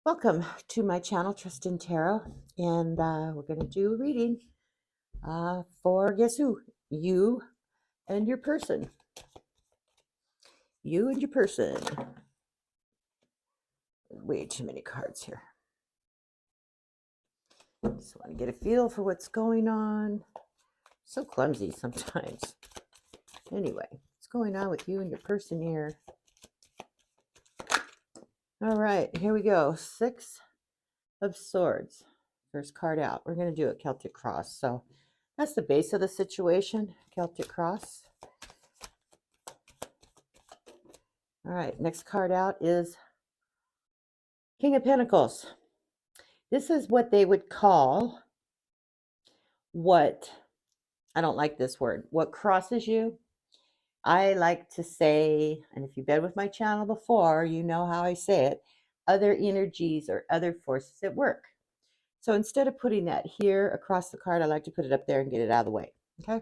Welcome to my channel, Tristan Tarot, and we're going to do a reading for guess who? You and your person. You and your person. Way too many cards here. Just want to get a feel for what's going on. So clumsy sometimes. Anyway, what's going on with you and your person here? All right, here we go. Six of Swords. First card out. We're going to do a Celtic Cross. So that's the base of the situation, Celtic Cross. All right, next card out is King of Pentacles. This is what they would call I don't like this word, what crosses you. I like to say, and if you've been with my channel before, you know how I say it, other energies or other forces at work. So instead of putting that here across the card, I like to put it up there and get it out of the way. Okay. All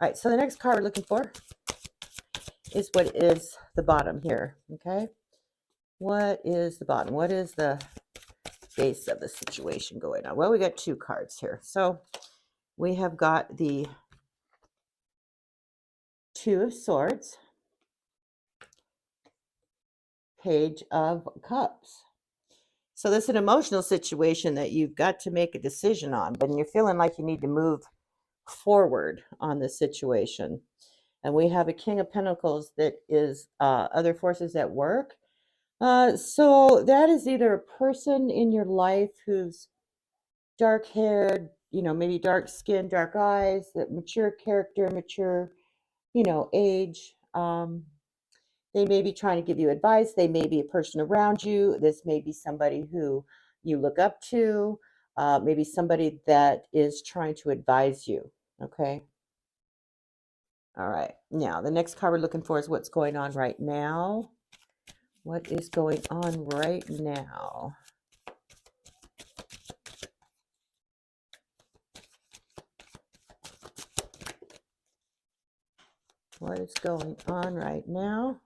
right. So the next card we're looking for is what is the bottom here. Okay. What is the bottom? What is the base of the situation going on? Well, we got two cards here. So we have got the Two of Swords, Page of Cups. So this is an emotional situation that you've got to make a decision on, but you're feeling like you need to move forward on this situation. And we have a King of Pentacles that is other forces at work. So that is either a person in your life who's dark-haired, maybe dark skin, dark eyes, that mature character, mature, age. They may be trying to give you advice. They may be a person around you. This may be somebody who you look up to, maybe somebody that is trying to advise you. Okay. All right. Now, the next card we're looking for is what's going on right now. What is going on right now? What is going on right now?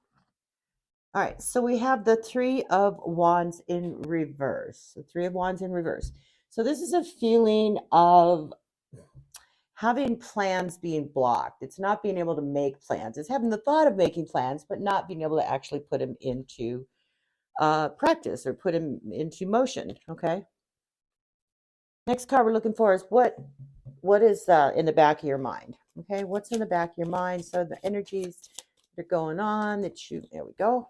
All right, so we have the Three of Wands in reverse. The Three of Wands in reverse. So this is a feeling of having plans being blocked. It's not being able to make plans. It's having the thought of making plans, but not being able to actually put them into practice or put them into motion. Okay. Next card we're looking for is what is in the back of your mind. Okay, what's in the back of your mind? So the energies that are going on that you, there we go.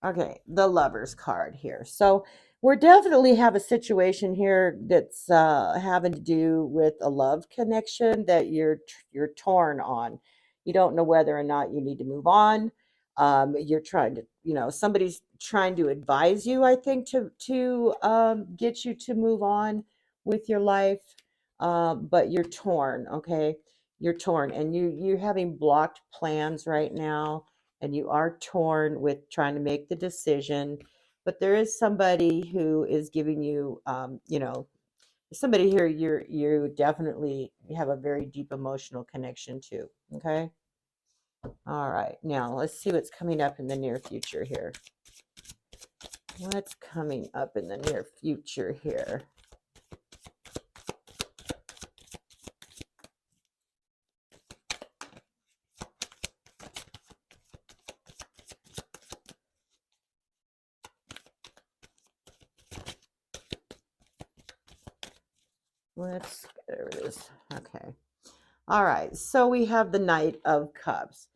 Okay, the Lovers card here. So we're definitely have a situation here that's having to do with a love connection that you're torn on. You don't know whether or not you need to move on. You're trying to, somebody's trying to advise you, I think, to get you to move on with your life, but you're torn. Okay, you're torn, and you're having blocked plans right now, and you are torn with trying to make the decision. But there is somebody who is giving you, somebody here you definitely have a very deep emotional connection to. Okay. All right, now let's see what's coming up in the near future here. What's coming up in the near future here? There it is. Okay. All right, so we have the Knight of Cups.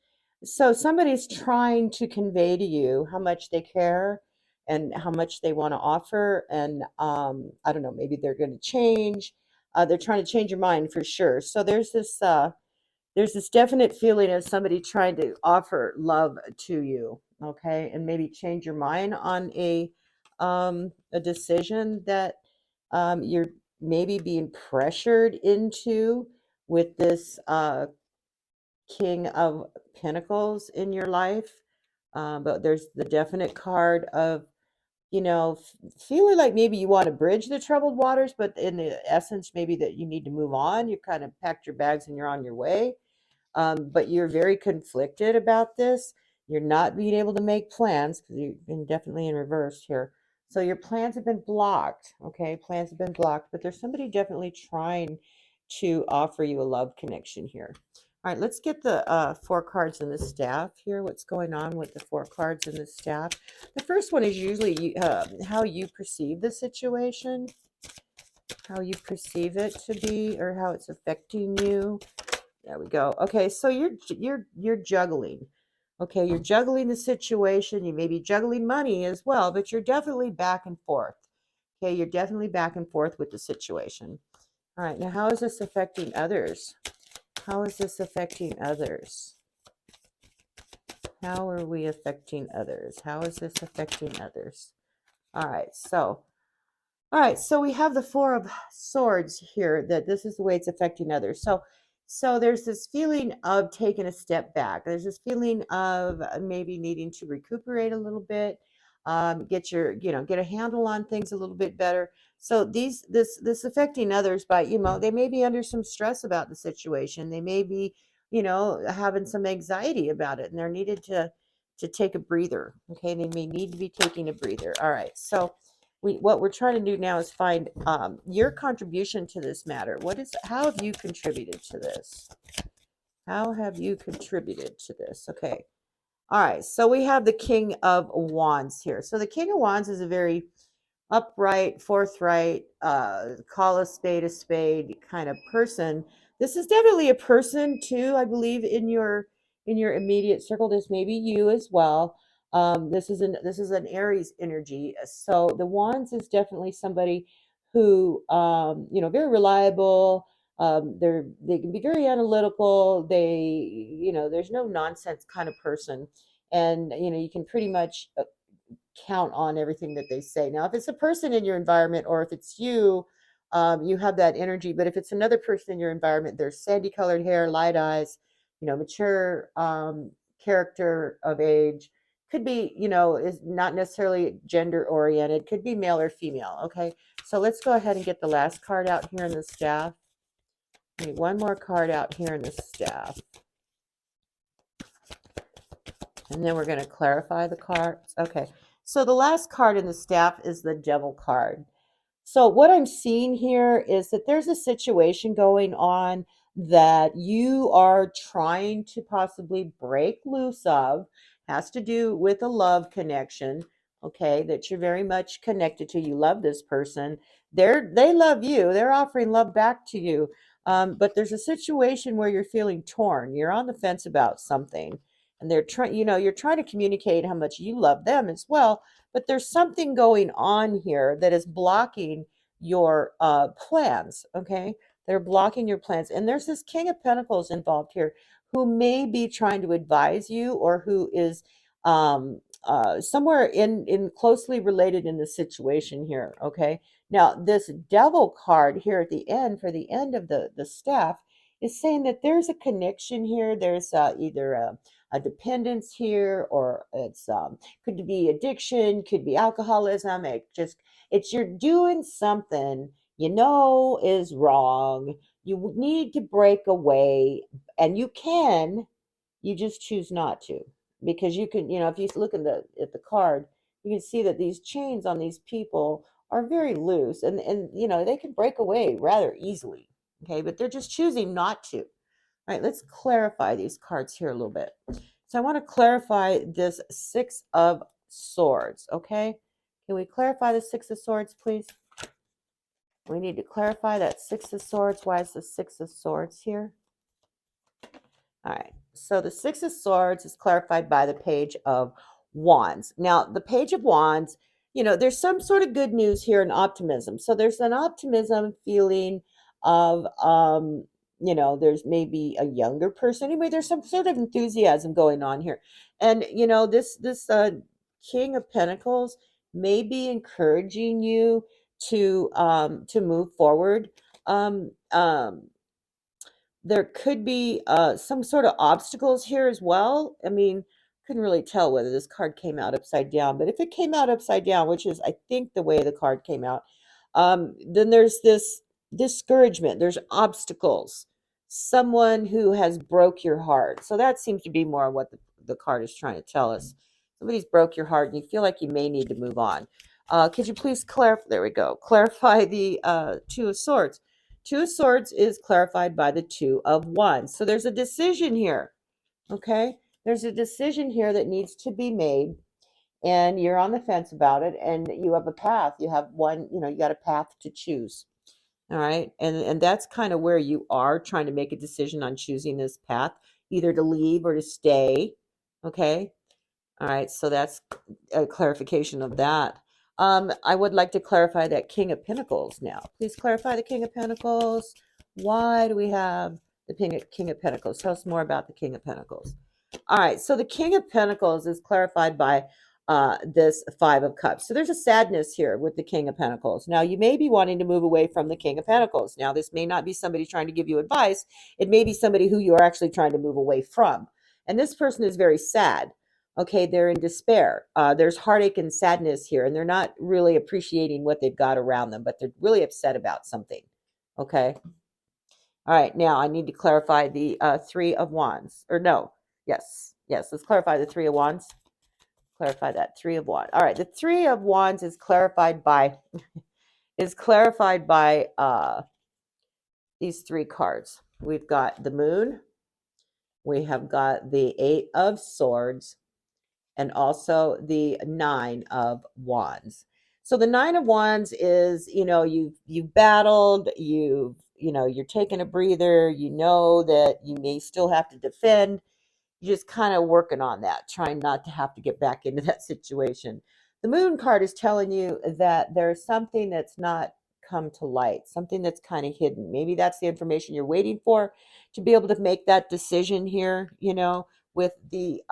So somebody's trying to convey to you how much they care and how much they want to offer. And I don't know, maybe they're going to change. They're trying to change your mind for sure. So there's this definite feeling of somebody trying to offer love to you, okay, and maybe change your mind on a decision that you're maybe being pressured into with this King of Pentacles in your life. But there's the definite card of, feeling like maybe you want to bridge the troubled waters, but in the essence, maybe that you need to move on. You kind of packed your bags and you're on your way. But you're very conflicted about this. You're not being able to make plans because you've been definitely in reverse here. So your plans have been blocked. Okay, plans have been blocked, but there's somebody definitely trying to offer you a love connection here. All right, let's get the 4 cards in the staff here. What's going on with the 4 cards in the staff? The first one is usually how you perceive the situation, how you perceive it to be, or how it's affecting you. There we go. Okay, so you're juggling. Okay, you're juggling the situation. You may be juggling money as well, but you're definitely back and forth. Okay, you're definitely back and forth with the situation. All right, now how is this affecting others? How is this affecting others? How are we affecting others? How is this affecting others? All right, so we have the 4 of Swords here, that this is the way it's affecting others. So there's this feeling of taking a step back. There's this feeling of maybe needing to recuperate a little bit, get a handle on things a little bit better. So this affecting others by, they may be under some stress about the situation. They may be, having some anxiety about it, and they're needed to take a breather. Okay, they may need to be taking a breather. All right, so what we're trying to do now is find your contribution to this matter. How have you contributed to this? How have you contributed to this? Okay. All right. So we have the King of Wands here. So the King of Wands is a very upright, forthright, call a spade kind of person. This is definitely a person too, I believe, in your immediate circle. This may be you as well. This is an Aries energy. So the Wands is definitely somebody who, very reliable. They can be very analytical. There's no nonsense kind of person, and you can pretty much count on everything that they say. Now, if it's a person in your environment, or if it's you, you have that energy. But if it's another person in your environment, there's sandy colored hair, light eyes, mature character of age. Could be, is not necessarily gender oriented, could be male or female. Okay. So let's go ahead and get the last card out here in the staff. I need one more card out here in the staff. And then we're going to clarify the cards. Okay. So the last card in the staff is the Devil card. So what I'm seeing here is that there's a situation going on that you are trying to possibly break loose of. Has to do with a love connection, okay, that you're very much connected to. You love this person. They love you. They're offering love back to you. But there's a situation where you're feeling torn. You're on the fence about something. And they're trying, you're trying to communicate how much you love them as well, but there's something going on here that is blocking your plans. Okay, they're blocking your plans, and there's this King of Pentacles involved here, who may be trying to advise you, or who is somewhere in closely related in the situation here. Okay, now this Devil card here at the end, for the end of the staff, is saying that there's a connection here. There's either a dependence here, or it's could be addiction, could be alcoholism. It's you're doing something is wrong. You need to break away, and you just choose not to, because you can, if you look at the card, you can see that these chains on these people are very loose, and they can break away rather easily. Okay, but they're just choosing not to. All right, let's clarify these cards here a little bit. So I want to clarify this 6 of Swords, okay? Can we clarify the 6 of Swords, please? We need to clarify that 6 of Swords. Why is the 6 of Swords here? All right, so the 6 of Swords is clarified by the Page of Wands. Now, the Page of Wands, there's some sort of good news here and optimism. So there's an optimism feeling of, there's maybe a younger person. Anyway, there's some sort of enthusiasm going on here. And, this King of Pentacles may be encouraging you to move forward. There could be some sort of obstacles here as well. I mean, couldn't really tell whether this card came out upside down, but if it came out upside down, which is, I think, the way the card came out, then there's this discouragement. There's obstacles. Someone who has broke your heart. So that seems to be more what the card is trying to tell us. Somebody's broke your heart, and you feel like you may need to move on. Could you please clarify? There we go. Clarify the Two of Swords. Two of Swords is clarified by the Two of Wands. So there's a decision here. Okay, there's a decision here that needs to be made, and you're on the fence about it, and you have a path. You have one. You got a path to choose. All right, and that's kind of where you are trying to make a decision on choosing this path, either to leave or to stay. Okay. All right, so that's a clarification of that. I would like to clarify that King of Pentacles now. Please clarify the King of Pentacles. Why do we have the King of Pentacles? Tell us more about the King of Pentacles. All right, so the King of Pentacles is clarified by this Five of Cups. So there's a sadness here with the King of Pentacles. Now, you may be wanting to move away from the King of Pentacles. Now, this may not be somebody trying to give you advice. It may be somebody who you're actually trying to move away from. And this person is very sad. Okay, they're in despair. There's heartache and sadness here, and they're not really appreciating what they've got around them, but they're really upset about something. Okay. All right, now I need to clarify the Three of Wands. Or no, yes, let's clarify the Three of Wands. Clarify that Three of Wands. All right, the Three of Wands is clarified by these three cards. We've got the Moon, we have got the Eight of Swords, and also the Nine of Wands. So the Nine of Wands is, you've battled, you're taking a breather, that you may still have to defend. You're just kind of working on that, trying not to have to get back into that situation. The Moon card is telling you that there's something that's not come to light, something that's kind of hidden. Maybe that's the information you're waiting for to be able to make that decision here, with the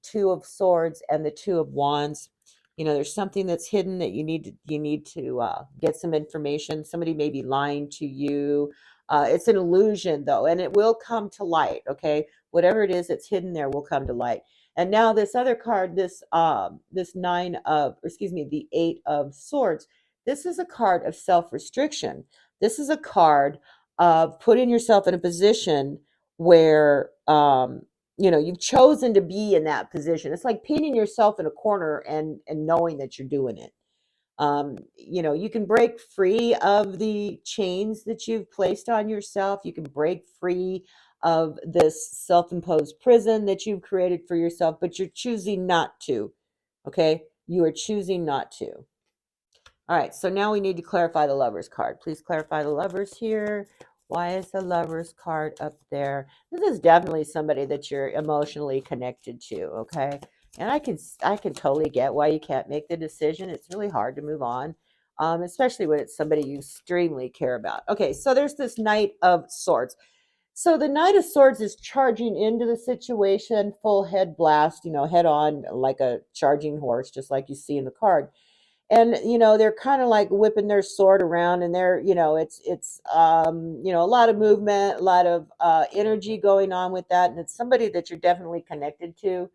Two of Swords and the Two of Wands. There's something that's hidden that you need to get some information. Somebody may be lying to you. It's an illusion though, and it will come to light. Okay, whatever it is that's hidden there will come to light. And now this other card, this the Eight of Swords. This is a card of self-restriction. This is a card of putting yourself in a position where you've chosen to be in that position. It's like pinning yourself in a corner and knowing that you're doing it. You can break free of the chains that you've placed on yourself. You can break free of this self-imposed prison that you've created for yourself, but you're choosing not to. Okay? You are choosing not to. All right, so now we need to clarify the Lovers card. Please clarify the Lovers here. Why is the Lovers card up there? This is definitely somebody that you're emotionally connected to, okay? And I can totally get why you can't make the decision. It's really hard to move on, especially when it's somebody you extremely care about. Okay, so there's this Knight of Swords. So the Knight of Swords is charging into the situation, full head blast, head on like a charging horse, just like you see in the card. And they're kind of like whipping their sword around, and they're it's a lot of movement, a lot of energy going on with that, and it's somebody that you're definitely connected to.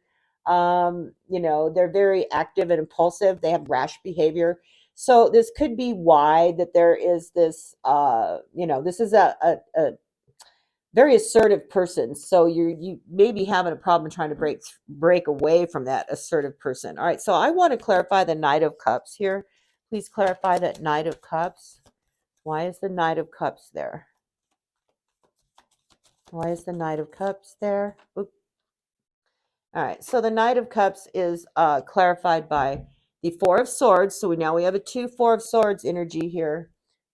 They're very active and impulsive. They have rash behavior. So this could be why that there is this this is a very assertive person. So you may be having a problem trying to break away from that assertive person. All right, so I want to clarify the Knight of Cups here. Please clarify that Knight of Cups. Why is the Knight of Cups there? Why is the Knight of Cups there? Oop. All right, so the Knight of Cups is clarified by the Four of Swords. So now we have a Four of Swords energy here.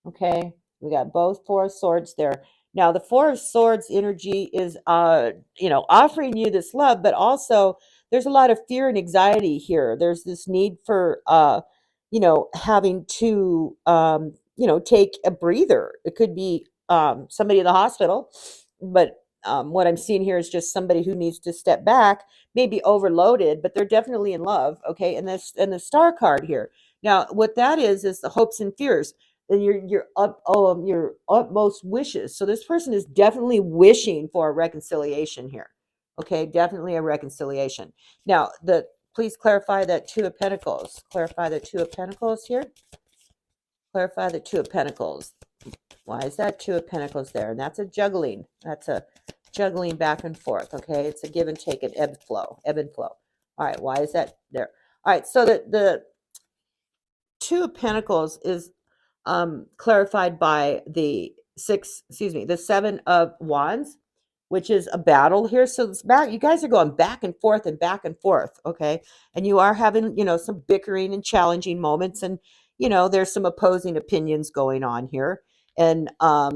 Okay, we got both Four of Swords there. Now the Four of Swords energy is offering you this love, but also there's a lot of fear and anxiety here. There's this need for having to take a breather. It could be somebody in the hospital, but what I'm seeing here is just somebody who needs to step back, maybe overloaded, but they're definitely in love. Okay, and the Star card here. Now, what that is the hopes and fears and your utmost wishes. So this person is definitely wishing for a reconciliation here. Okay, definitely a reconciliation. Now, please clarify that Two of Pentacles. Clarify the Two of Pentacles here. Clarify the Two of Pentacles. Why is that Two of Pentacles there? And that's a juggling. That's a juggling back and forth. Okay, it's a give and take, an ebb and flow. All right, why is that there? All right, so the Two of Pentacles is clarified by the the Seven of Wands, which is a battle here. So it's back, you guys are going back and forth and back and forth, okay? And you are having, some bickering and challenging moments, and there's some opposing opinions going on here. And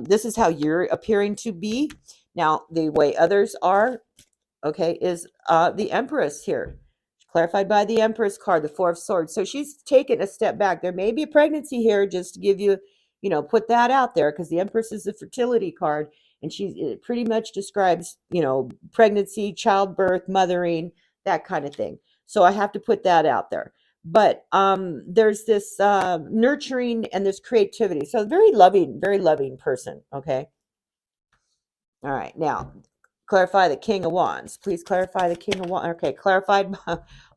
this is how you're appearing to be. Now, the way others are, okay, is the Empress here, clarified by the Empress card, the Four of Swords. So she's taken a step back. There may be a pregnancy here, just to give you, put that out there, because the Empress is a fertility card, and it pretty much describes, pregnancy, childbirth, mothering, that kind of thing. So I have to put that out there. But there's this nurturing and this creativity. So very loving person, okay? All right, now clarify the King of Wands. Please clarify the King of Wands. Okay, clarified.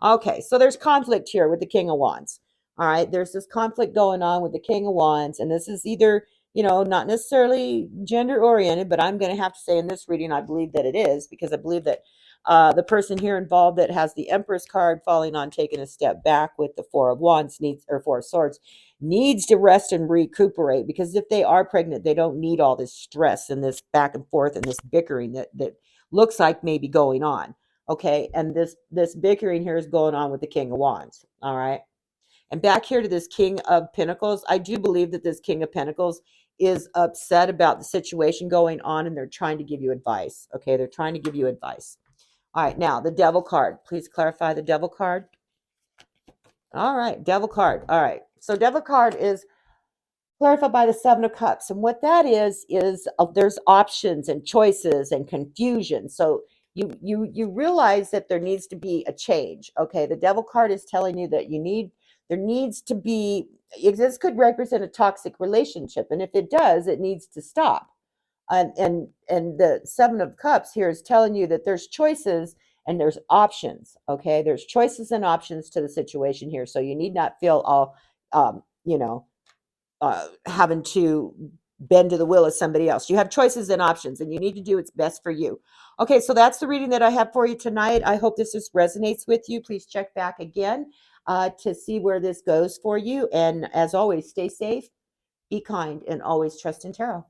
Okay, so there's conflict here with the King of Wands. All right, there's this conflict going on with the King of Wands, and this is either, not necessarily gender oriented, but I'm going to have to say in this reading, I believe that it is, because I believe that the person here involved that has the Empress card falling on taking a step back with the Four of Wands Four of Swords needs to rest and recuperate, because if they are pregnant, they don't need all this stress and this back and forth and this bickering that looks like maybe going on. Okay, and this bickering here is going on with the King of Wands. All right, and back here to this King of Pentacles, I do believe that this King of Pentacles is upset about the situation going on, and they're trying to give you advice. Okay, they're trying to give you advice. All right, now the Devil card. Please clarify the Devil card. All right, Devil card. All right, so Devil card is clarified by the Seven of Cups. And what that is there's options and choices and confusion. So you realize that there needs to be a change. Okay, the Devil card is telling you that there needs to be, this could represent a toxic relationship. And if it does, it needs to stop. And the Seven of Cups here is telling you that there's choices and there's options. Okay, there's choices and options to the situation here. So you need not feel all, having to bend to the will of somebody else. You have choices and options, and you need to do what's best for you. Okay, so that's the reading that I have for you tonight. I hope this just resonates with you. Please check back again to see where this goes for you. And as always, stay safe, be kind, and always trust in tarot.